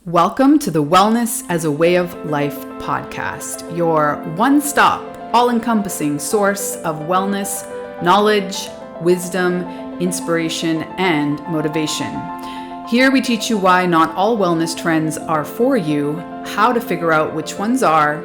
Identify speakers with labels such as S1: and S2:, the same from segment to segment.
S1: Welcome to the Wellness as a Way of Life podcast, your one-stop, all-encompassing source of wellness, knowledge, wisdom, inspiration, and motivation. Here we teach you why not all wellness trends are for you, how to figure out which ones are,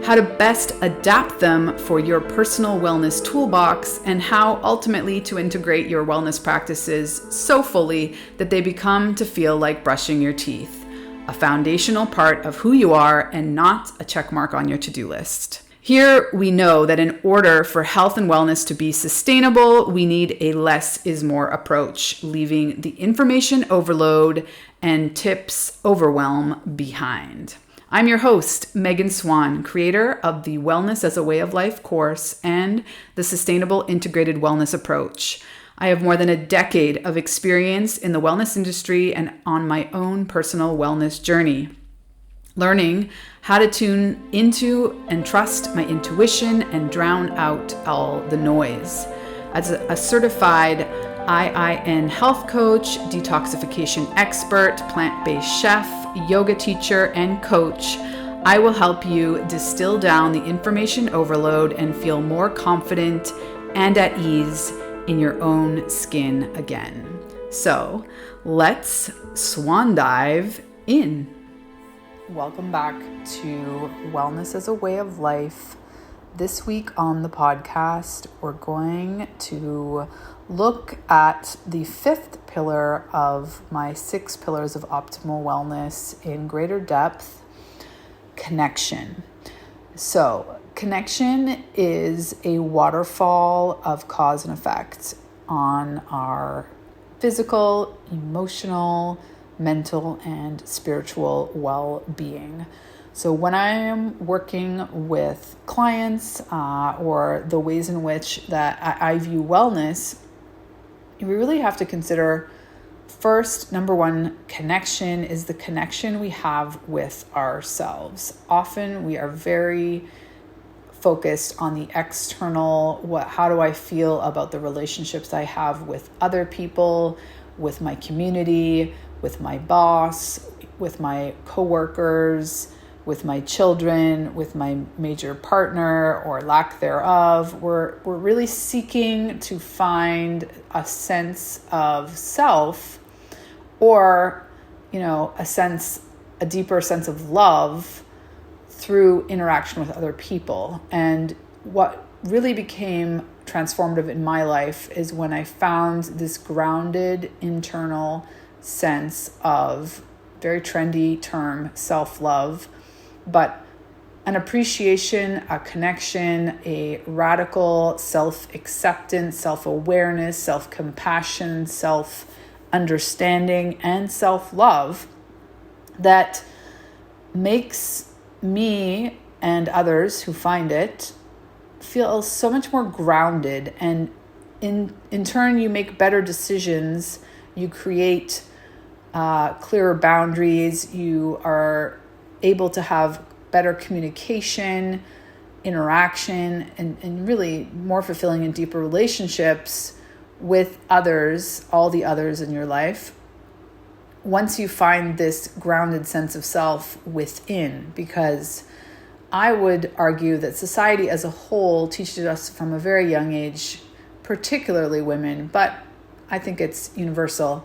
S1: how to best adapt them for your personal wellness toolbox, and how ultimately to integrate your wellness practices so fully that they become to feel like brushing your teeth. A foundational part of who you are and not a check mark on your to-do list. Here we know that in order for health and wellness to be sustainable, we need a less is more approach, leaving the information overload and tips overwhelm behind. I'm your host, Megan Swan, creator of the Wellness as a Way of Life course and the Sustainable Integrated Wellness Approach. I have more than a decade of experience in the wellness industry and on my own personal wellness journey, learning how to tune into and trust my intuition and drown out all the noise. As a certified IIN health coach, detoxification expert, plant-based chef, yoga teacher, and coach, I will help you distill down the information overload and feel more confident and at ease in your own skin again. So let's swan dive in. Welcome back to Wellness as a Way of Life. This week on the podcast, we're going to look at the fifth pillar of my 6 pillars of optimal wellness in greater depth: connection. So, connection is a waterfall of cause and effect on our physical, emotional, mental, and spiritual well-being. So when I am working with clients or the ways in which that I view wellness, we really have to consider first, number one, connection is the connection we have with ourselves. Often we are very focused on the external, how do I feel about the relationships I have with other people, with my community, with my boss, with my coworkers, with my children, with my major partner or lack thereof. We're really seeking to find a sense of self, or, a deeper sense of love through interaction with other people. And what really became transformative in my life is when I found this grounded internal sense of, very trendy term, self-love, but an appreciation, a connection, a radical self-acceptance, self-awareness, self-compassion, self-understanding, and self-love that makes me and others who find it feel so much more grounded. And in turn, you make better decisions. You create clearer boundaries. You are able to have better communication, interaction, and really more fulfilling and deeper relationships with others, all the others in your life, once you find this grounded sense of self within. Because I would argue that society as a whole teaches us from a very young age, particularly women, but I think it's universal,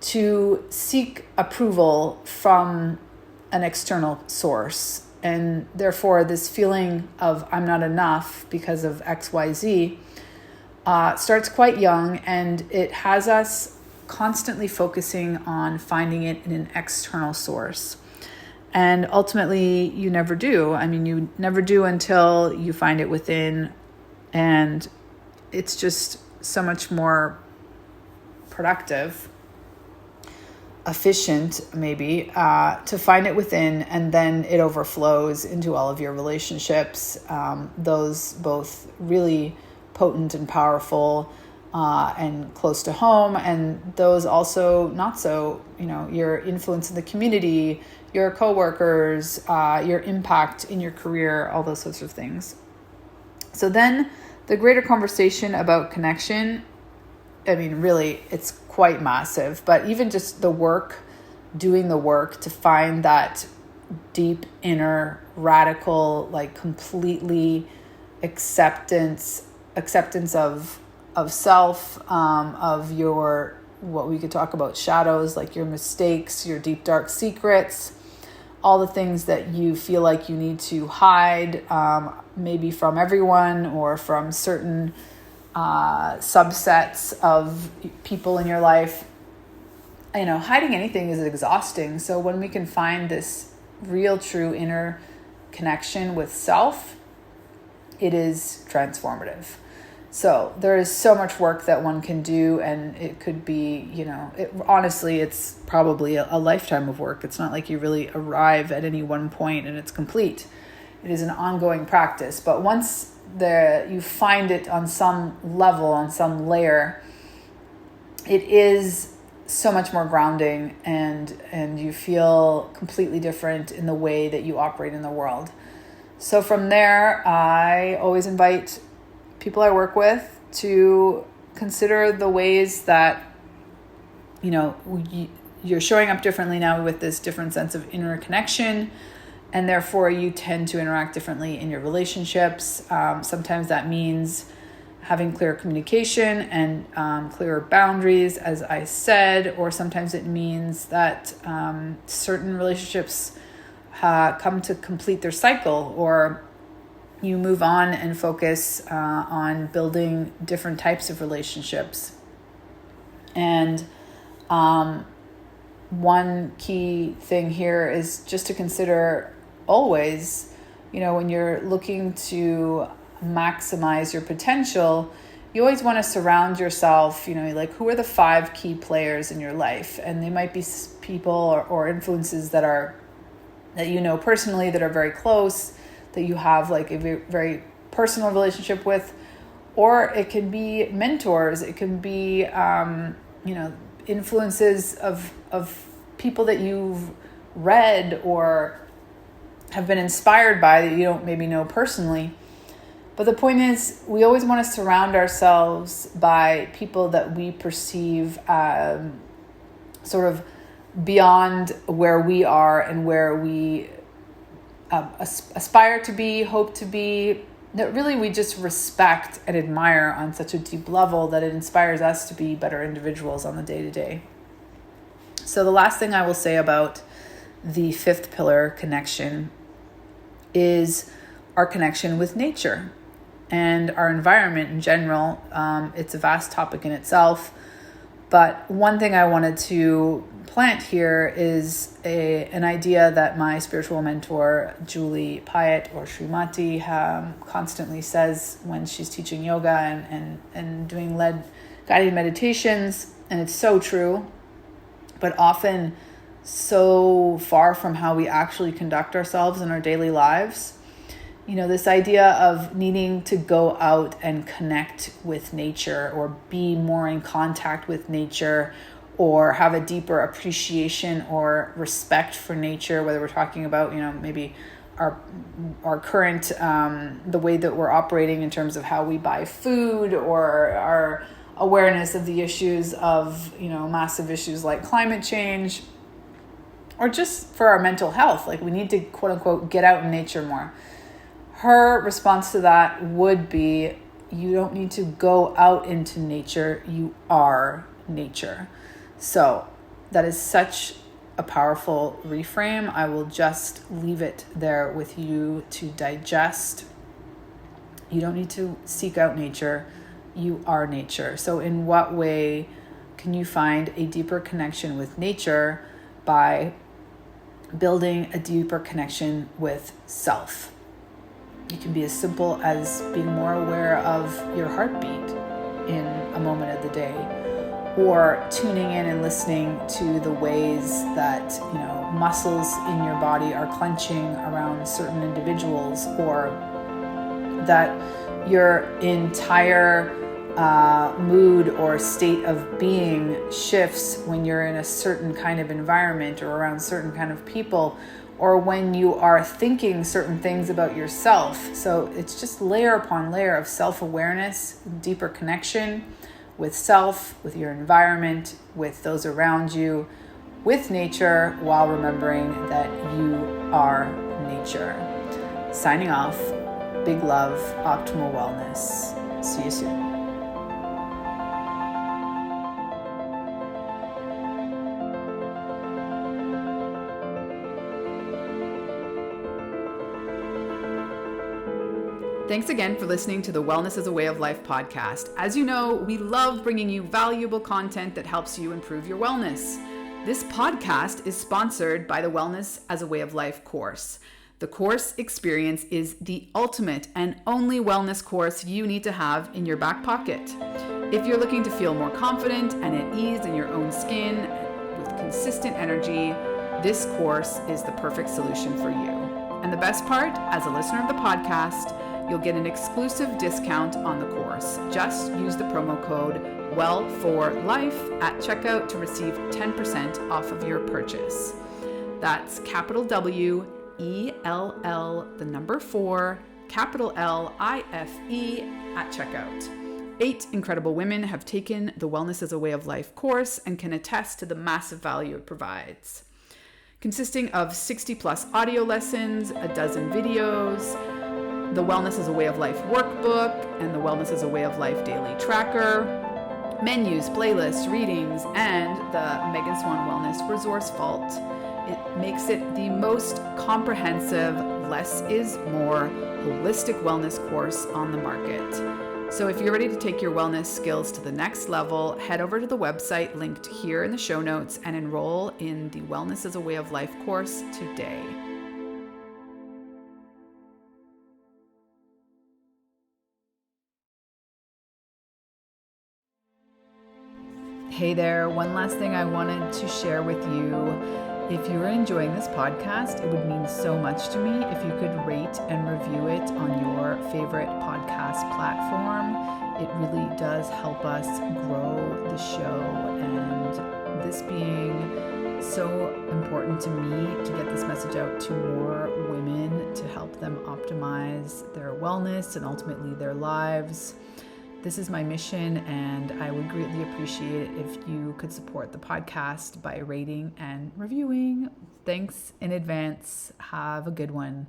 S1: to seek approval from an external source. And therefore, this feeling of I'm not enough because of XYZ starts quite young, and it has us constantly focusing on finding it in an external source. And ultimately, you never do. I mean, you never do until you find it within. And it's just so much more productive, efficient maybe, to find it within, and then it overflows into all of your relationships, those both really potent and powerful and close to home, and those also not so, your influence in the community, your coworkers, your impact in your career, all those sorts of things. So then the greater conversation about connection, I mean, really, it's quite massive, but even just the work doing the work to find that deep inner radical, like completely acceptance of self, of your, what we could talk about, shadows, like your mistakes, your deep dark secrets, all the things that you feel like you need to hide, maybe from everyone or from certain subsets of people in your life. Hiding anything is exhausting. So when we can find this real, true inner connection with self, it is transformative. So there is so much work that one can do, and it could be, honestly, it's probably a lifetime of work. It's not like you really arrive at any one point and it's complete. It is an ongoing practice. But once you find it on some level, on some layer, it is so much more grounding, and you feel completely different in the way that you operate in the world. So from there, I always invite people I work with to consider the ways that, you're showing up differently now with this different sense of inner connection, and therefore you tend to interact differently in your relationships. Sometimes that means having clear communication and clearer boundaries, as I said, or sometimes it means that certain relationships come to complete their cycle, or you move on and focus on building different types of relationships. And one key thing here is just to consider always, when you're looking to maximize your potential, you always want to surround yourself, like, who are the 5 key players in your life? And they might be people or influences that personally, that are very close, that you have like a very personal relationship with, or it can be mentors. It can be, influences of people that you've read or have been inspired by that you don't maybe know personally. But the point is, we always want to surround ourselves by people that we perceive sort of beyond where we are and where we aspire to be, hope to be, that really we just respect and admire on such a deep level that it inspires us to be better individuals on the day-to-day. So the last thing I will say about the 5th pillar, connection, is our connection with nature and our environment in general. It's a vast topic in itself, but one thing I wanted to plant here is an idea that my spiritual mentor, Julie Pyatt, or Srimati, constantly says when she's teaching yoga and doing guided meditations. And it's so true, but often so far from how we actually conduct ourselves in our daily lives. This idea of needing to go out and connect with nature, or be more in contact with nature, or have a deeper appreciation or respect for nature, whether we're talking about, maybe our current, the way that we're operating in terms of how we buy food, or our awareness of the issues of, massive issues like climate change, or just for our mental health. Like, we need to, quote unquote, get out in nature more. Her response to that would be, you don't need to go out into nature, you are nature. So that is such a powerful reframe. I will just leave it there with you to digest. You don't need to seek out nature, you are nature. So in what way can you find a deeper connection with nature? By building a deeper connection with self. It can be as simple as being more aware of your heartbeat in a moment of the day, or tuning in and listening to the ways that, muscles in your body are clenching around certain individuals, or that your entire mood or state of being shifts when you're in a certain kind of environment or around certain kind of people, or when you are thinking certain things about yourself. So it's just layer upon layer of self-awareness, deeper connection with self, with your environment, with those around you, with nature while remembering that you are nature. Signing off, big love, optimal wellness. See you soon. Thanks again for listening to the Wellness as a Way of Life podcast. As you know, we love bringing you valuable content that helps you improve your wellness. This podcast is sponsored by the Wellness as a Way of Life course. The course experience is the ultimate and only wellness course you need to have in your back pocket. If you're looking to feel more confident and at ease in your own skin with consistent energy, this course is the perfect solution for you. And the best part, as a listener of the podcast, you'll get an exclusive discount on the course. Just use the promo code WELL4LIFE at checkout to receive 10% off of your purchase. That's capital W, ELL, the number 4, capital LIFE at checkout. 8 incredible women have taken the Wellness as a Way of Life course and can attest to the massive value it provides. Consisting of 60 plus audio lessons, a dozen videos, the Wellness as a Way of Life workbook, and the Wellness as a Way of Life daily tracker, menus, playlists, readings, and the Megan Swan Wellness Resource Vault. It makes it the most comprehensive, less is more, holistic wellness course on the market. So if you're ready to take your wellness skills to the next level, head over to the website linked here in the show notes and enroll in the Wellness as a Way of Life course today. Hey there, one last thing I wanted to share with you. If you are enjoying this podcast, it would mean so much to me if you could rate and review it on your favorite podcast platform. It really does help us grow the show, and this being so important to me to get this message out to more women to help them optimize their wellness and ultimately their lives. This is my mission, and I would greatly appreciate it if you could support the podcast by rating and reviewing. Thanks in advance. Have a good one.